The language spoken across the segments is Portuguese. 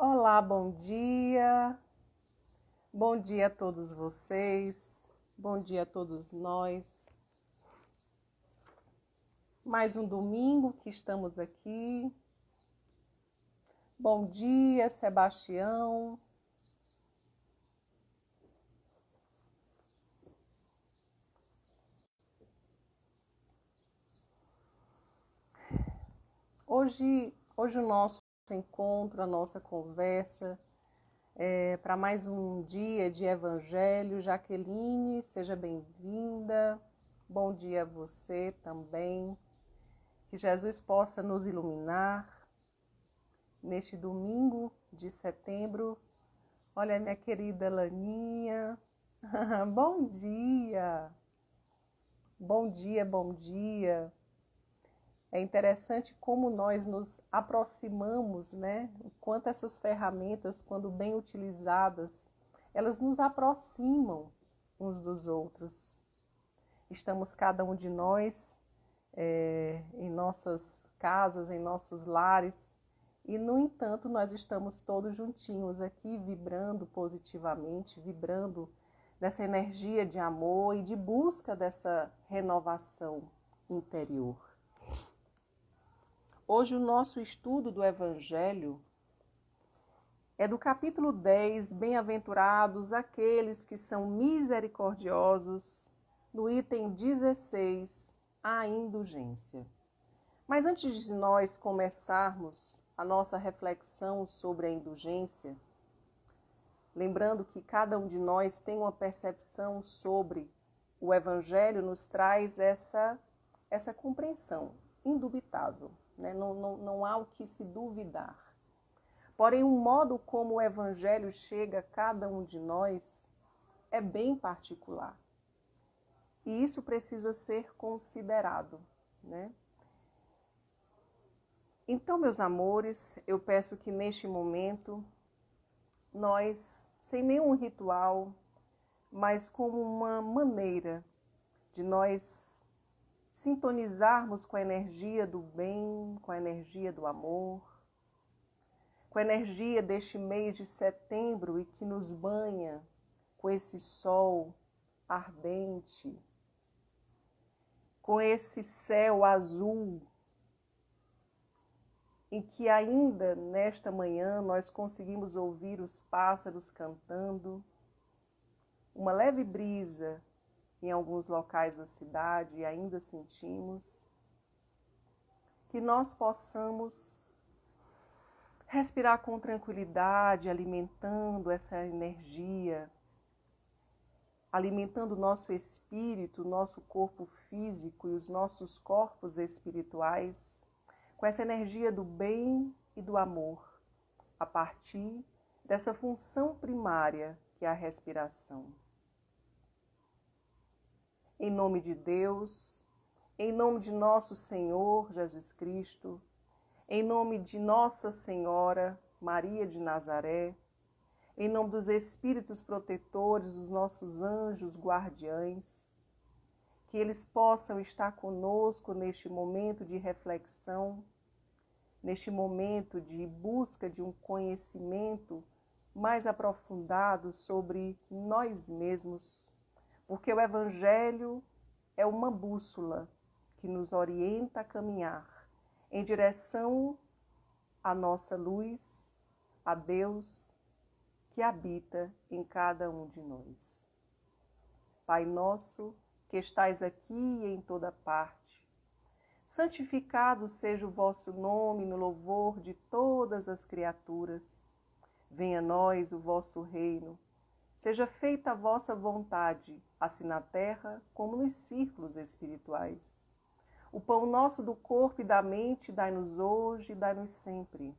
Olá, bom dia. Bom dia a todos vocês. Bom dia a todos nós. Mais um domingo que estamos aqui. Bom dia, Sebastião. Hoje o nosso encontro, a nossa conversa para mais um dia de Evangelho. Jaqueline, seja bem-vinda. Bom dia a você também. Que Jesus possa nos iluminar neste domingo de setembro. Olha, minha querida Laninha. Bom dia. Bom dia, bom dia. É interessante como nós nos aproximamos, né? O quanto essas ferramentas, quando bem utilizadas, elas nos aproximam uns dos outros. Estamos cada um de nós em nossas casas, em nossos lares, e, no entanto, nós estamos todos juntinhos aqui, vibrando positivamente, vibrando dessa energia de amor e de busca dessa renovação interior. Hoje o nosso estudo do Evangelho é do capítulo 10, Bem-aventurados aqueles que são misericordiosos, no item 16, a indulgência. Mas antes de nós começarmos a nossa reflexão sobre a indulgência, lembrando que cada um de nós tem uma percepção sobre o Evangelho, nos traz essa compreensão indubitável, né? Não há o que se duvidar. Porém, o modo como o Evangelho chega a cada um de nós é bem particular. E isso precisa ser considerado, né? Então, meus amores, eu peço que neste momento nós, sem nenhum ritual, mas como uma maneira de nós sintonizarmos com a energia do bem, com a energia do amor, com a energia deste mês de setembro e que nos banha com esse sol ardente, com esse céu azul, em que ainda nesta manhã nós conseguimos ouvir os pássaros cantando, uma leve brisa em alguns locais da cidade, e ainda sentimos, que nós possamos respirar com tranquilidade, alimentando essa energia, alimentando o nosso espírito, o nosso corpo físico e os nossos corpos espirituais, com essa energia do bem e do amor, a partir dessa função primária que é a respiração. Em nome de Deus, em nome de nosso Senhor Jesus Cristo, em nome de Nossa Senhora Maria de Nazaré, em nome dos Espíritos protetores, dos nossos anjos guardiães, que eles possam estar conosco neste momento de reflexão, neste momento de busca de um conhecimento mais aprofundado sobre nós mesmos, porque o Evangelho é uma bússola que nos orienta a caminhar em direção à nossa luz, a Deus que habita em cada um de nós. Pai nosso, que estais aqui e em toda parte, santificado seja o vosso nome no louvor de todas as criaturas. Venha a nós o vosso reino. Seja feita a vossa vontade, assim na terra como nos círculos espirituais. O pão nosso do corpo e da mente dai-nos hoje e dai-nos sempre.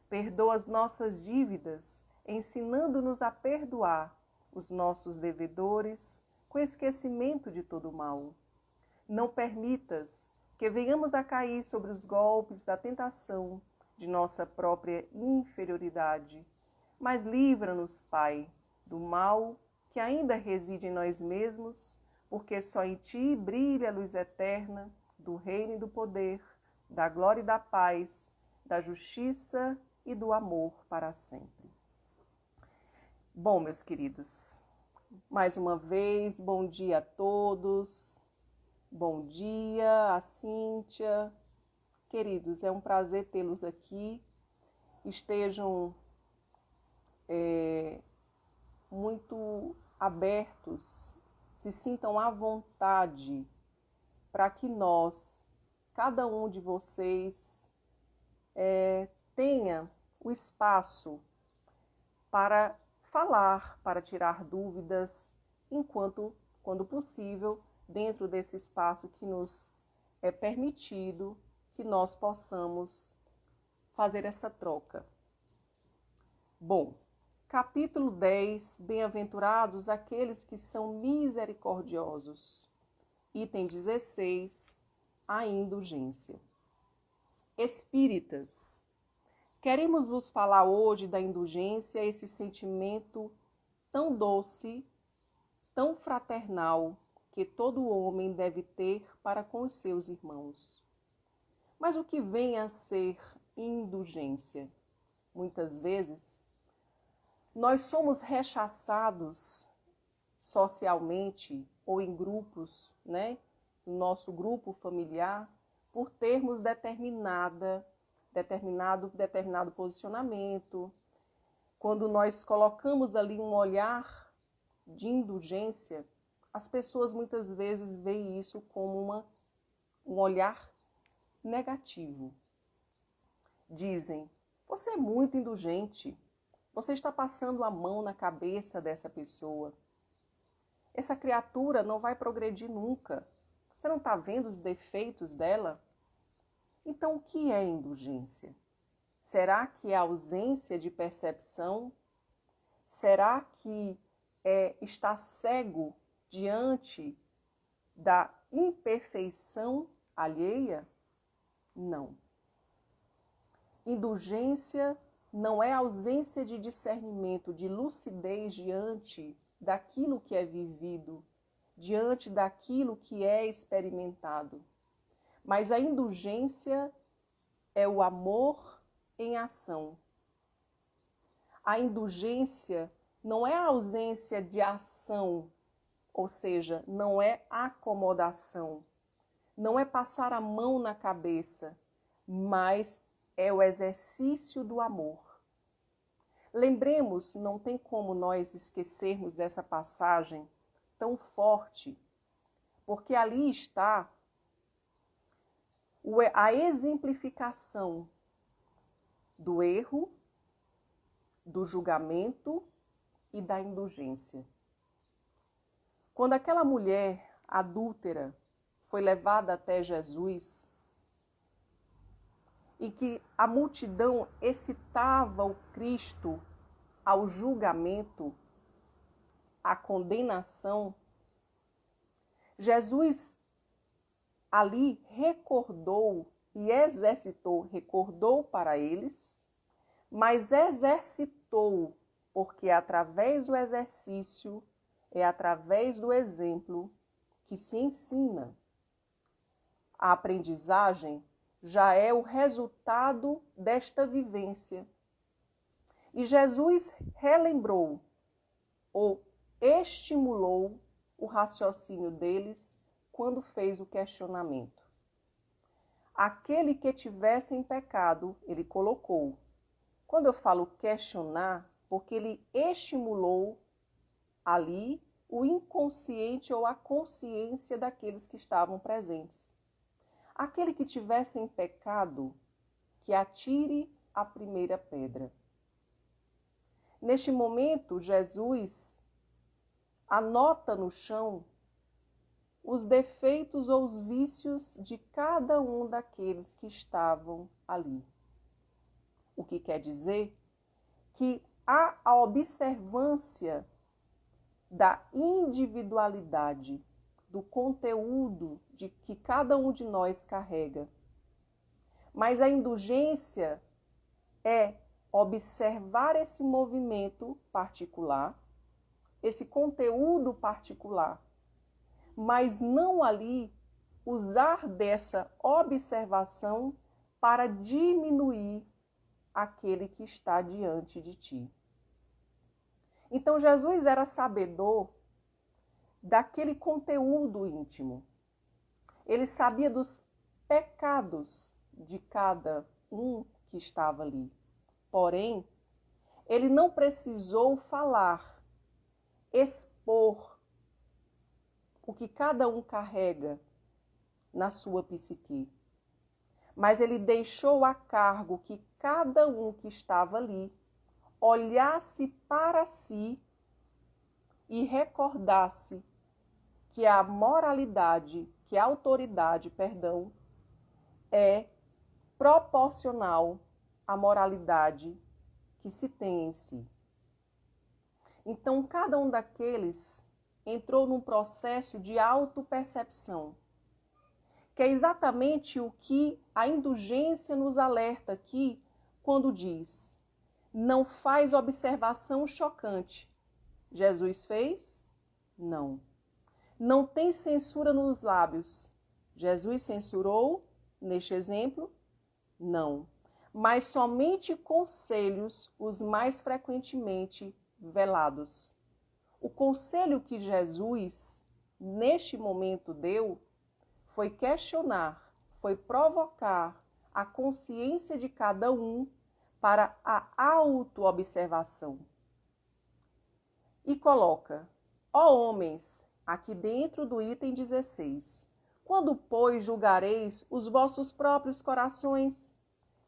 Perdoa as nossas dívidas, ensinando-nos a perdoar os nossos devedores, com esquecimento de todo o mal. Não permitas que venhamos a cair sobre os golpes da tentação de nossa própria inferioridade, mas livra-nos, Pai, do mal que ainda reside em nós mesmos, porque só em Ti brilha a luz eterna do reino e do poder, da glória e da paz, da justiça e do amor para sempre. Bom, meus queridos, mais uma vez, bom dia a todos. Bom dia a Cíntia. Queridos, é um prazer tê-los aqui. Estejam muito abertos, se sintam à vontade para que nós, cada um de vocês, tenha o espaço para falar, para tirar dúvidas, quando possível, dentro desse espaço que nos é permitido, que nós possamos fazer essa troca. Bom, capítulo 10, bem-aventurados aqueles que são misericordiosos. Item 16, a indulgência. Espíritas, queremos vos falar hoje da indulgência, esse sentimento tão doce, tão fraternal, que todo homem deve ter para com os seus irmãos. Mas o que vem a ser indulgência? Muitas vezes, nós somos rechaçados socialmente ou em grupos, no nosso grupo familiar, por termos determinado posicionamento. Quando nós colocamos ali um olhar de indulgência, as pessoas muitas vezes veem isso como um olhar negativo. Dizem, você é muito indulgente, você está passando a mão na cabeça dessa pessoa. Essa criatura não vai progredir nunca. Você não está vendo os defeitos dela? Então, o que é indulgência? Será que é ausência de percepção? Será que está cego diante da imperfeição alheia? Não. Indulgência não é ausência de discernimento, de lucidez diante daquilo que é vivido, diante daquilo que é experimentado. Mas a indulgência é o amor em ação. A indulgência não é a ausência de ação, ou seja, não é acomodação, não é passar a mão na cabeça, mas é o exercício do amor. Lembremos, não tem como nós esquecermos dessa passagem tão forte, porque ali está a exemplificação do erro, do julgamento e da indulgência. Quando aquela mulher adúltera foi levada até Jesus, e que a multidão excitava o Cristo ao julgamento, à condenação, Jesus ali recordou para eles, mas exercitou, porque através do exercício, é através do exemplo que se ensina. A aprendizagem já é o resultado desta vivência. E Jesus relembrou ou estimulou o raciocínio deles quando fez o questionamento. Aquele que tivesse em pecado, ele colocou. Quando eu falo questionar, porque ele estimulou ali o inconsciente ou a consciência daqueles que estavam presentes. Aquele que tivesse em pecado, que atire a primeira pedra. Neste momento, Jesus anota no chão os defeitos ou os vícios de cada um daqueles que estavam ali. O que quer dizer que há a observância da individualidade, do conteúdo de que cada um de nós carrega. Mas a indulgência é observar esse movimento particular, esse conteúdo particular, mas não ali usar dessa observação para diminuir aquele que está diante de ti. Então Jesus era sabedor daquele conteúdo íntimo. Ele sabia dos pecados de cada um que estava ali. Porém, ele não precisou falar, expor o que cada um carrega na sua psique. Mas ele deixou a cargo que cada um que estava ali olhasse para si e recordasse que a moralidade, que a autoridade, é proporcional à moralidade que se tem em si. Então, cada um daqueles entrou num processo de autopercepção, que é exatamente o que a indulgência nos alerta aqui quando diz: não faz observação chocante. Jesus fez? Não. Não tem censura nos lábios. Jesus censurou, neste exemplo? Não. Mas somente conselhos, os mais frequentemente velados. O conselho que Jesus, neste momento, deu foi questionar, foi provocar a consciência de cada um para a autoobservação. E coloca: ó homens, aqui dentro do item 16, quando, pois, julgareis os vossos próprios corações?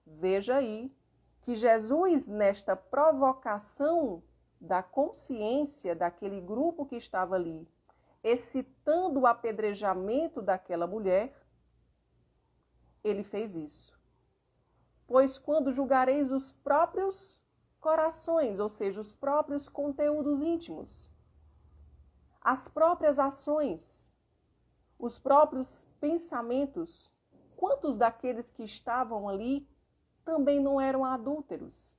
Veja aí que Jesus, nesta provocação da consciência daquele grupo que estava ali, excitando o apedrejamento daquela mulher, ele fez isso. Pois quando julgareis os próprios corações, ou seja, os próprios conteúdos íntimos, as próprias ações, os próprios pensamentos, quantos daqueles que estavam ali também não eram adúlteros?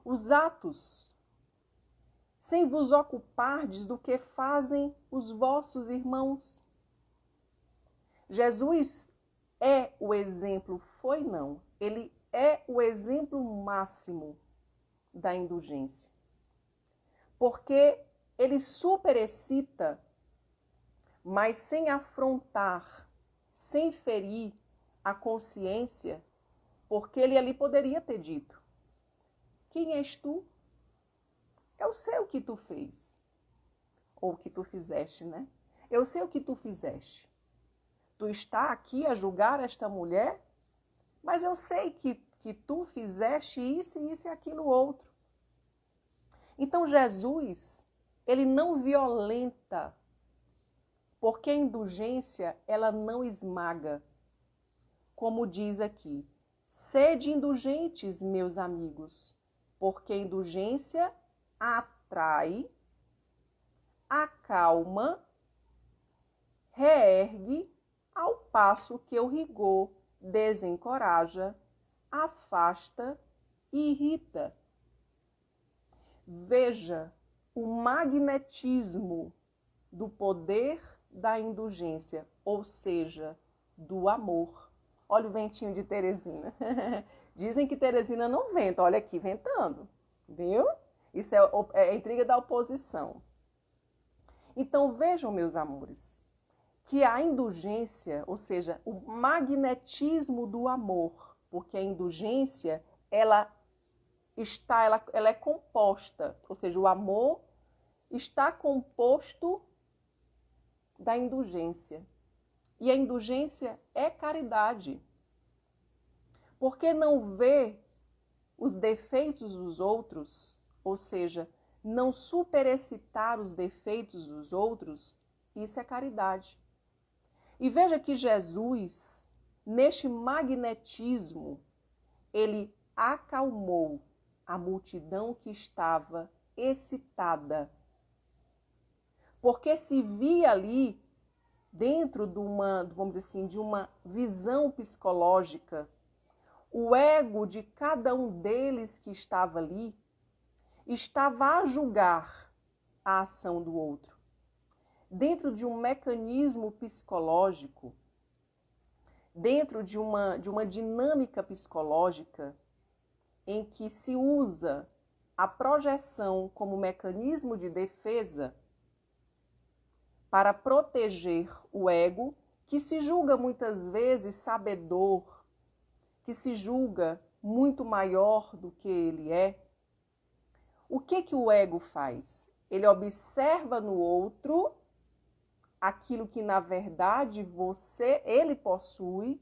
Os atos, sem vos ocupardes do que fazem os vossos irmãos. Jesus é o exemplo, foi não, ele é o exemplo máximo da indulgência. Porque ele superexcita, mas sem afrontar, sem ferir a consciência, porque ele ali poderia ter dito: quem és tu? Eu sei o que tu fez. Ou o que tu fizeste, né? Eu sei o que tu fizeste. Tu está aqui a julgar esta mulher, mas eu sei que tu fizeste isso e aquilo outro. Então Jesus, ele não violenta, porque a indulgência, ela não esmaga. Como diz aqui: sede indulgentes, meus amigos, porque a indulgência atrai, acalma, reergue, ao passo que o rigor desencoraja, afasta e irrita. Veja o magnetismo do poder da indulgência, ou seja, do amor. Olha o ventinho de Teresina. Dizem que Teresina não venta, olha aqui, ventando, viu? Isso é a intriga da oposição. Então vejam, meus amores, que a indulgência, ou seja, o magnetismo do amor, porque a indulgência, ela é composta, ou seja, o amor está composto da indulgência. E a indulgência é caridade. Porque não vê os defeitos dos outros, ou seja, não superexcitar os defeitos dos outros, isso é caridade. E veja que Jesus, neste magnetismo, ele acalmou a multidão que estava excitada. Porque se via ali, dentro de vamos dizer assim, de uma visão psicológica, o ego de cada um deles que estava ali estava a julgar a ação do outro. Dentro de um mecanismo psicológico, dentro de uma dinâmica psicológica, em que se usa a projeção como mecanismo de defesa para proteger o ego, que se julga muitas vezes sabedor, que se julga muito maior do que ele é, o que o ego faz? Ele observa no outro aquilo que na verdade ele possui,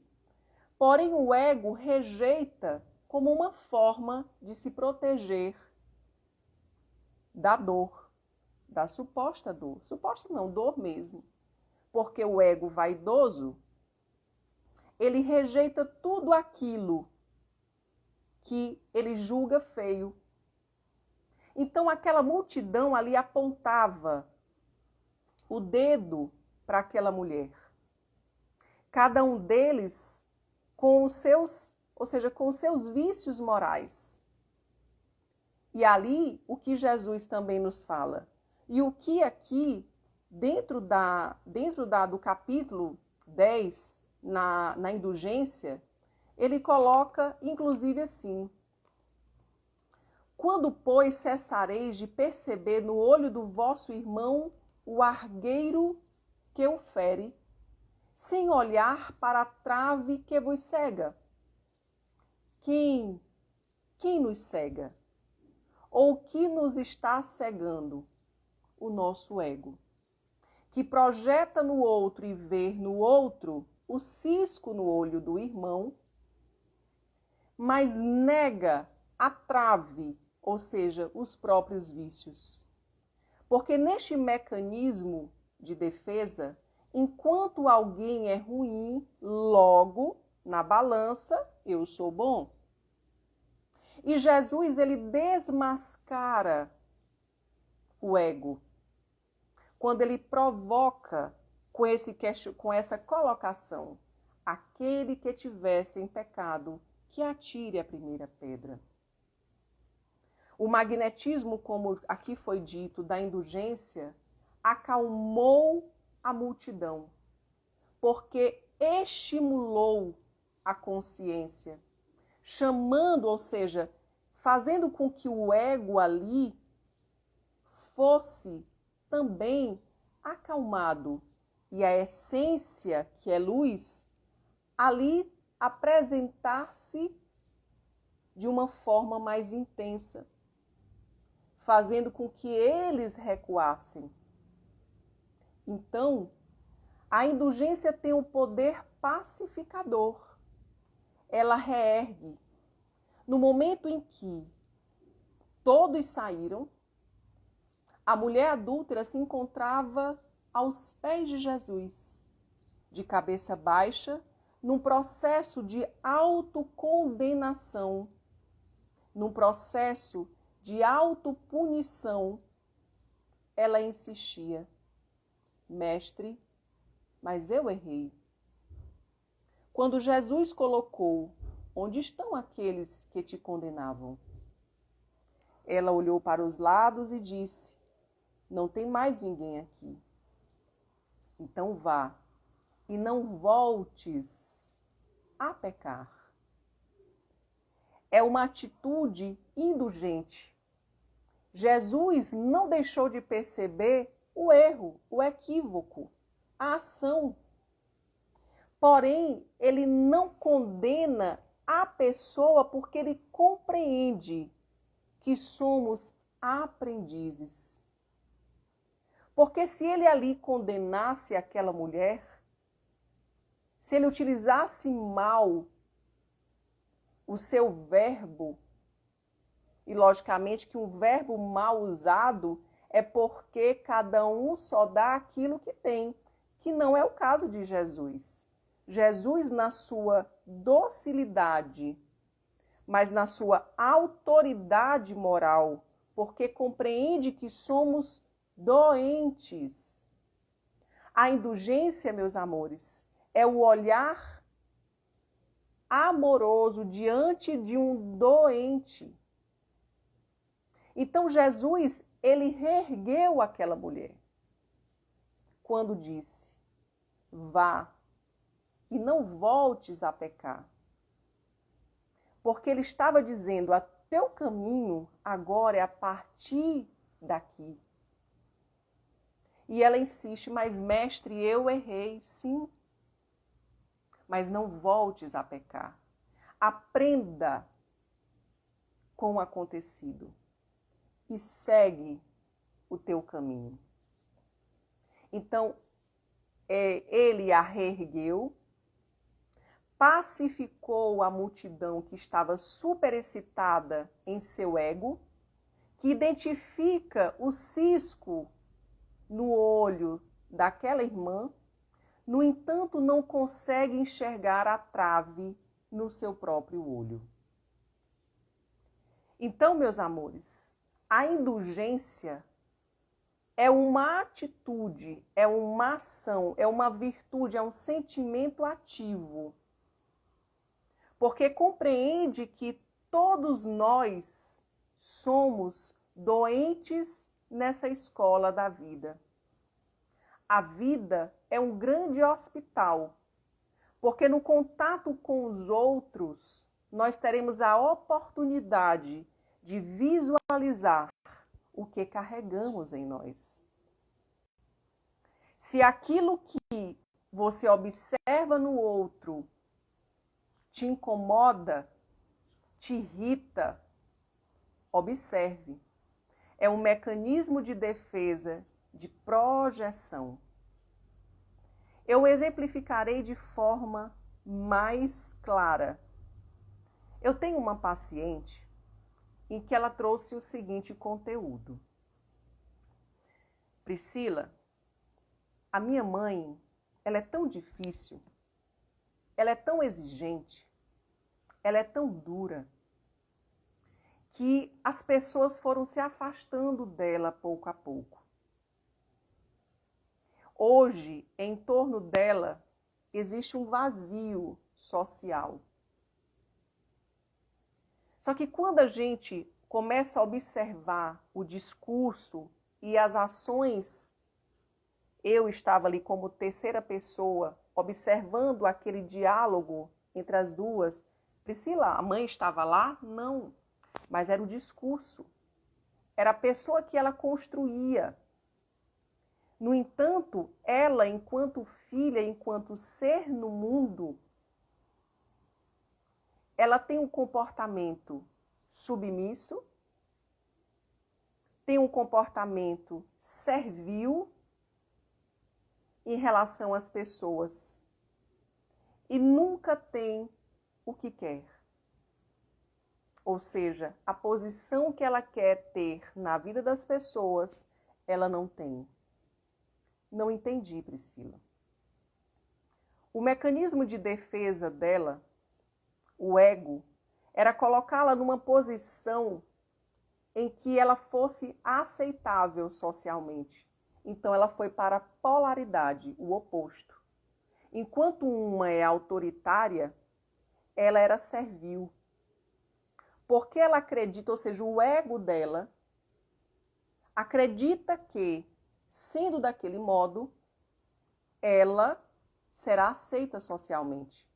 porém o ego rejeita como uma forma de se proteger da dor, da suposta dor. Suposta não, dor mesmo. Porque o ego vaidoso, ele rejeita tudo aquilo que ele julga feio. Então aquela multidão ali apontava o dedo para aquela mulher. Cada um deles com os seus, ou seja, com os seus vícios morais. E ali o que Jesus também nos fala. E o que aqui, dentro do capítulo 10, na indulgência, ele coloca, inclusive, assim: quando, pois, cessareis de perceber no olho do vosso irmão o argueiro que o fere, sem olhar para a trave que vos cega? Quem nos cega? Ou que nos está cegando? O nosso ego, que projeta no outro e vê no outro o cisco no olho do irmão, mas nega a trave, ou seja, os próprios vícios. Porque neste mecanismo de defesa, enquanto alguém é ruim, logo, na balança, eu sou bom. E Jesus, ele desmascara o ego quando ele provoca com essa colocação: aquele que tivesse em pecado, que atire a primeira pedra. O magnetismo, como aqui foi dito, da indulgência, acalmou a multidão, porque estimulou a consciência, chamando, ou seja, fazendo com que o ego ali fosse também acalmado e a essência, que é luz, ali apresentar-se de uma forma mais intensa, fazendo com que eles recuassem. Então, a indulgência tem um poder pacificador. Ela reergue. No momento em que todos saíram, a mulher adúltera se encontrava aos pés de Jesus, de cabeça baixa, num processo de autocondenação, num processo de autopunição. Ela insistia: mestre, mas eu errei. Quando Jesus colocou: onde estão aqueles que te condenavam? Ela olhou para os lados e disse: não tem mais ninguém aqui. Então vá e não voltes a pecar. É uma atitude indulgente. Jesus não deixou de perceber o erro, o equívoco, a ação. Porém, ele não condena a pessoa porque ele compreende que somos aprendizes. Porque se ele ali condenasse aquela mulher, se ele utilizasse mal o seu verbo, e logicamente que um verbo mal usado é porque cada um só dá aquilo que tem, que não é o caso de Jesus. Jesus, na sua docilidade, mas na sua autoridade moral, porque compreende que somos doentes. A indulgência, meus amores, é o olhar amoroso diante de um doente. Então Jesus, ele reergueu aquela mulher quando disse: vá e não voltes a pecar. Porque ele estava dizendo a teu caminho agora é a partir daqui. E ela insiste, mas mestre, eu errei, sim. Mas não voltes a pecar. Aprenda com o acontecido e segue o teu caminho. Então, ele a reergueu, pacificou a multidão que estava superexcitada em seu ego, que identifica o cisco no olho daquela irmã, no entanto, não consegue enxergar a trave no seu próprio olho. Então, meus amores, a indulgência é uma atitude, é uma ação, é uma virtude, é um sentimento ativo. Porque compreende que todos nós somos doentes nessa escola da vida. A vida é um grande hospital, porque no contato com os outros, nós teremos a oportunidade de visualizar o que carregamos em nós. Se aquilo que você observa no outro te incomoda, te irrita, observe. É um mecanismo de defesa, de projeção. Eu exemplificarei de forma mais clara. Eu tenho uma paciente em que ela trouxe o seguinte conteúdo. Priscila, a minha mãe, ela é tão difícil, ela é tão exigente, ela é tão dura, que as pessoas foram se afastando dela pouco a pouco. Hoje, em torno dela, existe um vazio social. Só que quando a gente começa a observar o discurso e as ações, eu estava ali como terceira pessoa, observando aquele diálogo entre as duas. Priscila, a mãe estava lá? Não, mas era o discurso. Era a pessoa que ela construía. No entanto, ela, enquanto filha, enquanto ser no mundo, ela tem um comportamento submisso, tem um comportamento servil em relação às pessoas e nunca tem o que quer. Ou seja, a posição que ela quer ter na vida das pessoas, ela não tem. Não entendi, Priscila. O mecanismo de defesa dela, o ego, era colocá-la numa posição em que ela fosse aceitável socialmente. Então ela foi para a polaridade, o oposto. Enquanto uma é autoritária, ela era servil. Porque ela acredita, ou seja, o ego dela acredita que, sendo daquele modo, ela será aceita socialmente.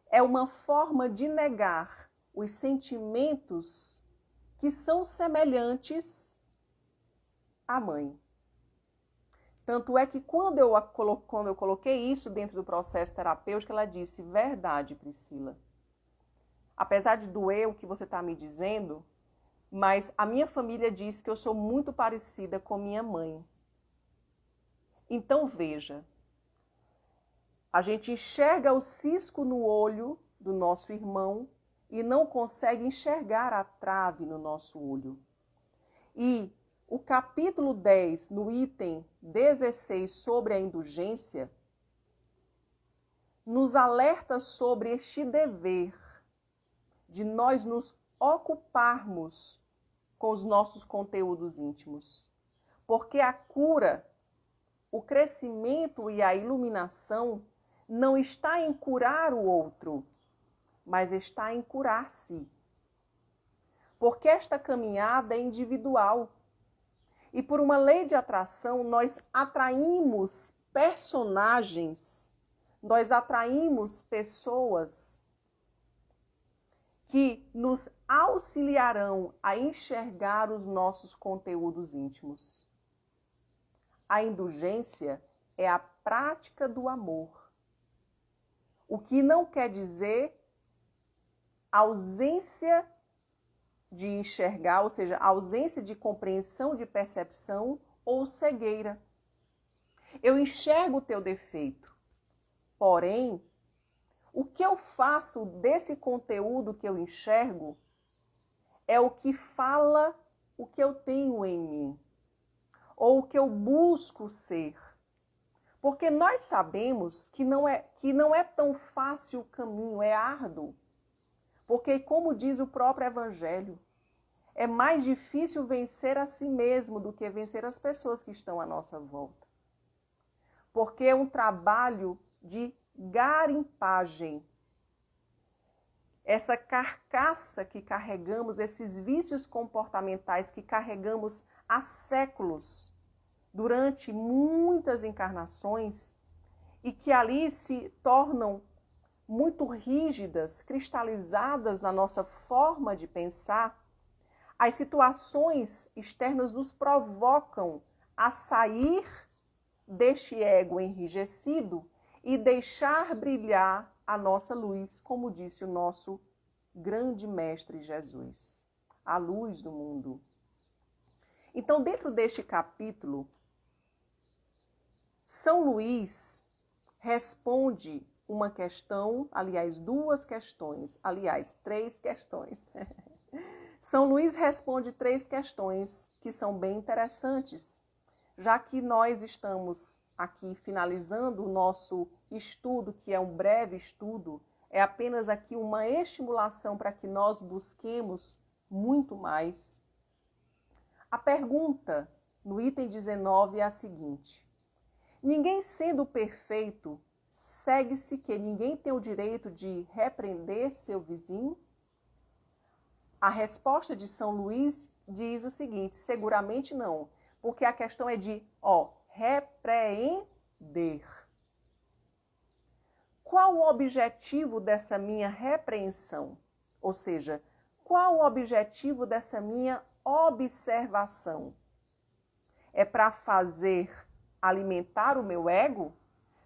É uma forma de negar os sentimentos que são semelhantes à mãe. Tanto é que quando eu coloquei isso dentro do processo terapêutico, ela disse, verdade, Priscila. Apesar de doer o que você está me dizendo, mas a minha família diz que eu sou muito parecida com minha mãe. Então veja, a gente enxerga o cisco no olho do nosso irmão e não consegue enxergar a trave no nosso olho. E o capítulo 10, no item 16 sobre a indulgência, nos alerta sobre este dever de nós nos ocuparmos com os nossos conteúdos íntimos. Porque a cura, o crescimento e a iluminação não está em curar o outro, mas está em curar-se. Porque esta caminhada é individual. E por uma lei de atração, nós atraímos personagens, nós atraímos pessoas que nos auxiliarão a enxergar os nossos conteúdos íntimos. A indulgência é a prática do amor, o que não quer dizer ausência de enxergar, ou seja, ausência de compreensão, de percepção ou cegueira. Eu enxergo o teu defeito, porém, o que eu faço desse conteúdo que eu enxergo é o que fala o que eu tenho em mim, ou o que eu busco ser. Porque nós sabemos que não é tão fácil o caminho, é árduo. Porque, como diz o próprio Evangelho, é mais difícil vencer a si mesmo do que vencer as pessoas que estão à nossa volta. Porque é um trabalho de garimpagem. Essa carcaça que carregamos, esses vícios comportamentais que carregamos há séculos, durante muitas encarnações, e que ali se tornam muito rígidas, cristalizadas na nossa forma de pensar, as situações externas nos provocam a sair deste ego enrijecido e deixar brilhar a nossa luz, como disse o nosso grande mestre Jesus, a luz do mundo. Então, dentro deste capítulo, São Luís responde uma questão, aliás, duas questões, aliás, três questões. São Luís responde três questões que são bem interessantes, já que nós estamos aqui finalizando o nosso estudo, que é um breve estudo, é apenas aqui uma estimulação para que nós busquemos muito mais. A pergunta no item 19 é a seguinte: ninguém sendo perfeito, segue-se que ninguém tem o direito de repreender seu vizinho? A resposta de São Luís diz o seguinte: seguramente não, porque a questão é de, repreender. Qual o objetivo dessa minha repreensão? Ou seja, qual o objetivo dessa minha observação? É para alimentar o meu ego?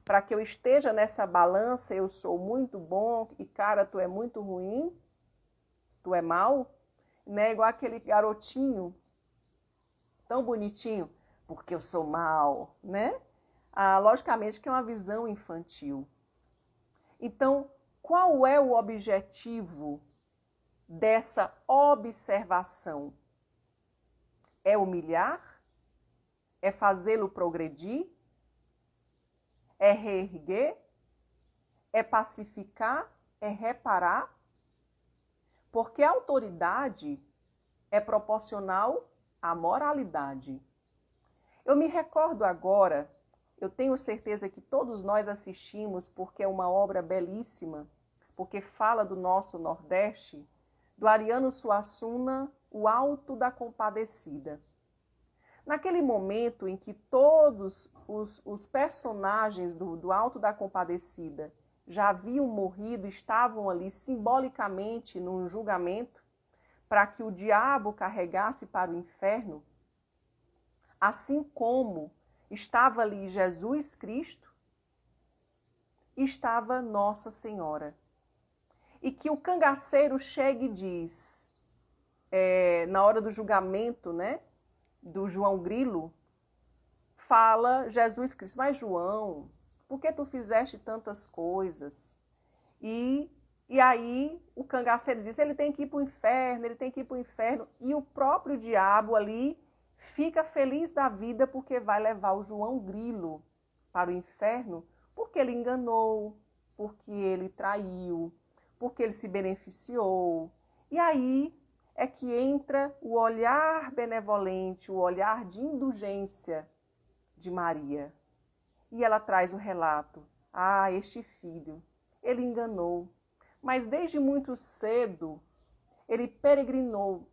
Para que eu esteja nessa balança, eu sou muito bom e, cara, tu é muito ruim? Tu é mal? Né? Igual aquele garotinho tão bonitinho, porque eu sou mal, né? Logicamente que é uma visão infantil. Então, qual é o objetivo dessa observação? É humilhar? É fazê-lo progredir? É reerguer? É pacificar? É reparar? Porque a autoridade é proporcional à moralidade. Eu me recordo agora, eu tenho certeza que todos nós assistimos, porque é uma obra belíssima, porque fala do nosso Nordeste, do Ariano Suassuna, O Alto da Compadecida. Naquele momento em que todos os personagens do Alto da Compadecida já haviam morrido, estavam ali simbolicamente num julgamento, para que o diabo carregasse para o inferno, assim como estava ali Jesus Cristo, estava Nossa Senhora. E que o cangaceiro chega e diz, na hora do julgamento, né, do João Grilo, fala Jesus Cristo: mas João, por que tu fizeste tantas coisas? E aí o cangaceiro diz: ele tem que ir para o inferno, ele tem que ir para o inferno. E o próprio diabo ali fica feliz da vida porque vai levar o João Grilo para o inferno, porque ele enganou, porque ele traiu, porque ele se beneficiou. E aí é que entra o olhar benevolente, o olhar de indulgência de Maria. E ela traz o relato: este filho, ele enganou, mas desde muito cedo ele peregrinou,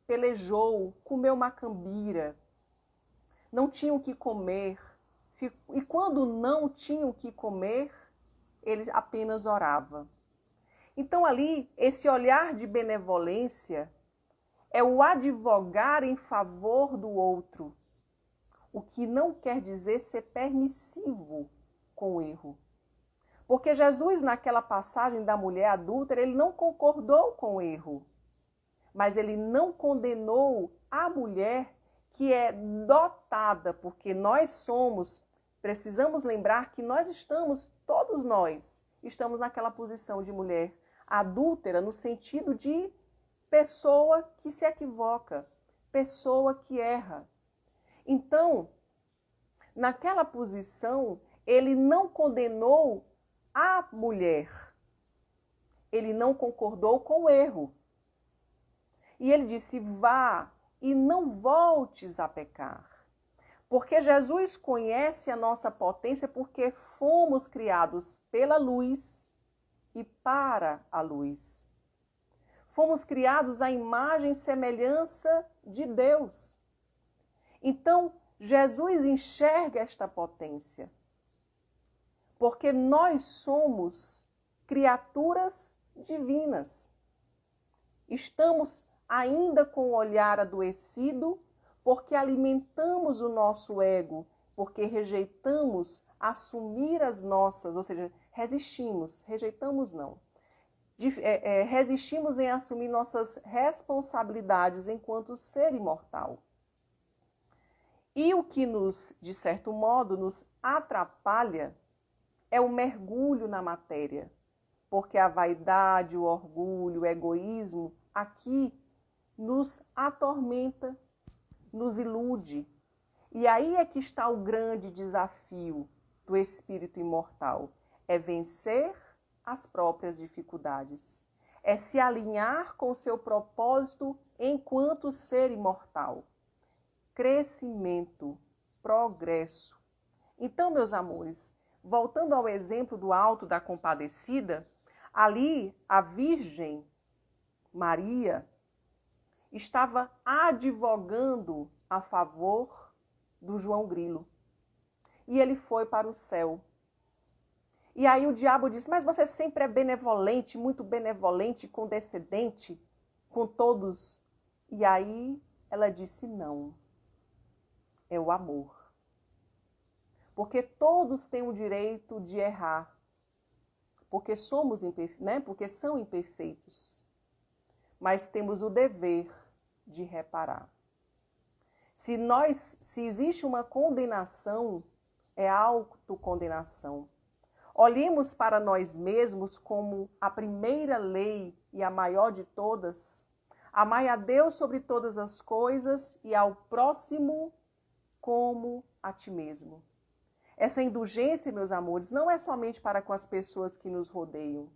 pelejou, comeu macambira, não tinha o que comer, e quando não tinha o que comer, ele apenas orava. Então ali, esse olhar de benevolência é o advogar em favor do outro, o que não quer dizer ser permissivo com o erro. Porque Jesus, naquela passagem da mulher adúltera, ele não concordou com o erro, mas ele não condenou a mulher que é dotada, porque precisamos lembrar que todos nós estamos naquela posição de mulher adúltera, no sentido de pessoa que se equivoca, pessoa que erra. Então, naquela posição, ele não condenou a mulher, ele não concordou com o erro. E ele disse: vá e não voltes a pecar. Porque Jesus conhece a nossa potência, porque fomos criados pela luz e para a luz. Fomos criados à imagem e semelhança de Deus. Então, Jesus enxerga esta potência. Porque nós somos criaturas divinas. Estamos ainda com o olhar adoecido, porque alimentamos o nosso ego, porque rejeitamos assumir as nossas, ou seja, resistimos em assumir nossas responsabilidades enquanto ser imortal. E o que de certo modo, nos atrapalha é o mergulho na matéria, porque a vaidade, o orgulho, o egoísmo, aqui nos atormenta, nos ilude. E aí é que está o grande desafio do espírito imortal, é vencer as próprias dificuldades, é se alinhar com o seu propósito enquanto ser imortal. Crescimento, progresso. Então, meus amores, voltando ao exemplo do Alto da Compadecida, ali a Virgem Maria estava advogando a favor do João Grilo. E ele foi para o céu. E aí o diabo disse: mas você sempre é benevolente, muito benevolente, condescendente com todos. E aí ela disse: não, é o amor. Porque todos têm o direito de errar. Porque porque são imperfeitos. Mas temos o dever de reparar. Se existe uma condenação, é autocondenação. Olhemos para nós mesmos como a primeira lei e a maior de todas. Amai a Deus sobre todas as coisas e ao próximo como a ti mesmo. Essa indulgência, meus amores, não é somente para com as pessoas que nos rodeiam,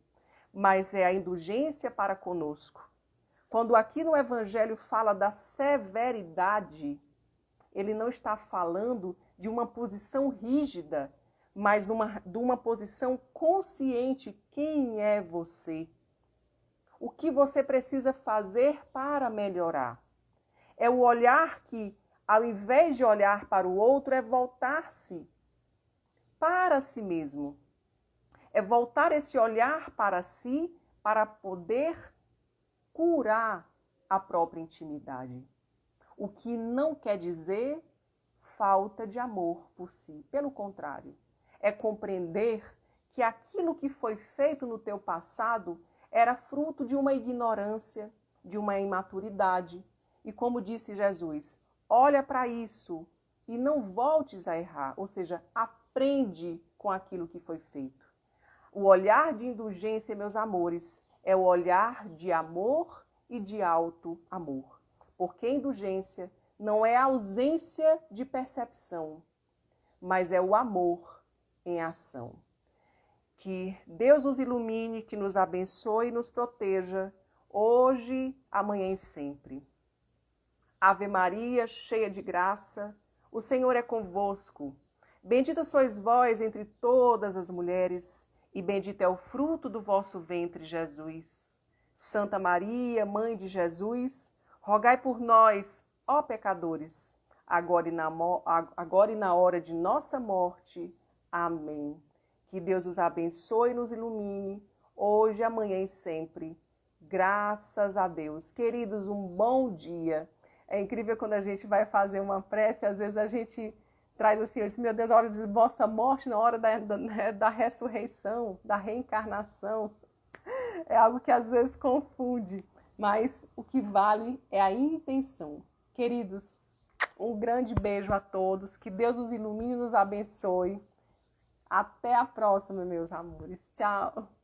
mas é a indulgência para conosco. Quando aqui no Evangelho fala da severidade, ele não está falando de uma posição rígida, mas de uma posição consciente. Quem é você? O que você precisa fazer para melhorar? É o olhar que, ao invés de olhar para o outro, é voltar-se para si mesmo. É voltar esse olhar para si para poder curar a própria intimidade. O que não quer dizer falta de amor por si. Pelo contrário, é compreender que aquilo que foi feito no teu passado era fruto de uma ignorância, de uma imaturidade. E como disse Jesus, olha para isso e não voltes a errar. Ou seja, aprende com aquilo que foi feito. O olhar de indulgência, meus amores, é o olhar de amor e de alto amor. Porque indulgência não é ausência de percepção, mas é o amor em ação. Que Deus nos ilumine, que nos abençoe e nos proteja, hoje, amanhã e sempre. Ave Maria, cheia de graça, o Senhor é convosco. Bendita sois vós entre todas as mulheres, e bendito é o fruto do vosso ventre, Jesus. Santa Maria, Mãe de Jesus, rogai por nós, ó pecadores, agora e na hora de nossa morte. Amém. Que Deus os abençoe e nos ilumine, hoje, amanhã e sempre. Graças a Deus. Queridos, um bom dia. É incrível quando a gente vai fazer uma prece, às vezes a gente traz assim, eu disse, meu Deus, a hora de vossa morte, na hora da ressurreição, da reencarnação. É algo que às vezes confunde, mas o que vale é a intenção. Queridos, um grande beijo a todos, que Deus os ilumine e nos abençoe. Até a próxima, meus amores. Tchau!